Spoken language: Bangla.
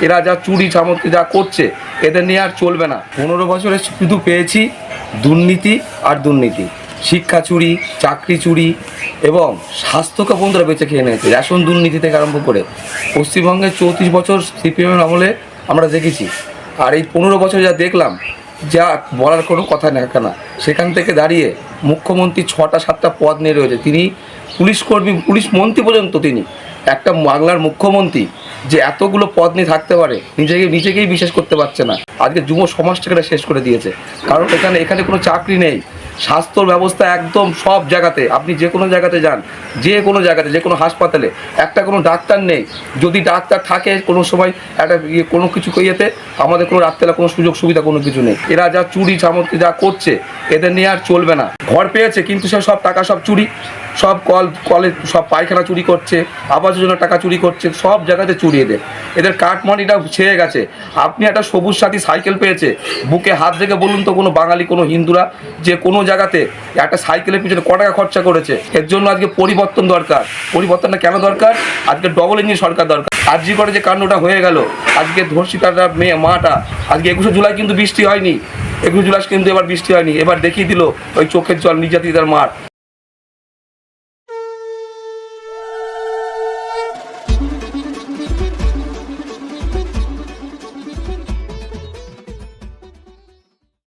এরা যা চুরি চামচি যা করছে এদের নিয়ে আর চলবে না। 15 বছরে শুধু পেয়েছি দুর্নীতি আর দুর্নীতি, শিক্ষা চুরি, চাকরি চুরি এবং স্বাস্থ্যকে বন্ধুরা বেঁচে খেয়ে নিয়েছে। রেশন দুর্নীতি থেকে আরম্ভ করে পশ্চিমবঙ্গে 34 বছর সিপিএমের আমলে আমরা দেখেছি। আর এই 15 বছর যা দেখলাম, যা বলার কোনো কথা না। সেখান থেকে দাঁড়িয়ে মুখ্যমন্ত্রী 6টা-7টা পদ নিয়ে রয়েছে, তিনি পুলিশ কর্মী, পুলিশ মন্ত্রী পর্যন্ত। তিনি একটা বাংলার মুখ্যমন্ত্রী যে এতগুলো পদ নিয়ে থাকতে পারে, নিজেকেই বিশ্বাস করতে পারছে না। আজকে যুব সমাজটাকে শেষ করে দিয়েছে, কারণ এখানে কোনো চাকরি নেই। স্বাস্থ্য ব্যবস্থা একদম সব জায়গাতে, আপনি যে কোনো জায়গাতে যান, যে কোনো হাসপাতালে একটা কোনো ডাক্তার নেই। যদি ডাক্তার থাকে কোনো সময় একটা কোনো কিছু ইয়েতে, আমাদের কোনো রাত্রেবেলা কোনো সুযোগ সুবিধা কোনো কিছু নেই। এরা যা চুরি চামচি যা করছে এদের নিয়ে আর চলবে না। ঘর পেয়েছে কিন্তু সব টাকা সব চুরি, সব কলে সব পায়খানা চুরি করছে, আবাস যোজনার টাকা চুরি করছে, সব জায়গাতে চুরি। এদের কাটমানিটা ছেয়ে গেছে। আপনি একটা সবুজ সাথী সাইকেল পেয়েছে, বুকে হাত রেখে বলুন তো কোনো বাঙালি, কোনো হিন্দুরা যে কোনো জায়গাতে একটা সাইকেলের পিছনে ক টাকা খরচা করেছে? এর জন্য আজকে পরিবর্তন দরকার। পরিবর্তনটা কেন দরকার? আজকে ডবল ইঞ্জিন সরকার দরকার। আজকে করে যে কাণ্ডটা হয়ে গেল, আজকে ধর্ষিতাটা মাটা, আজকে 21শে জুলাই কিন্তু বৃষ্টি হয়নি, 21 জুলাই কিন্তু এবার বৃষ্টি হয়নি। এবার দেখিয়ে দিল ওই চোখের জল নির্যাতিতার মার।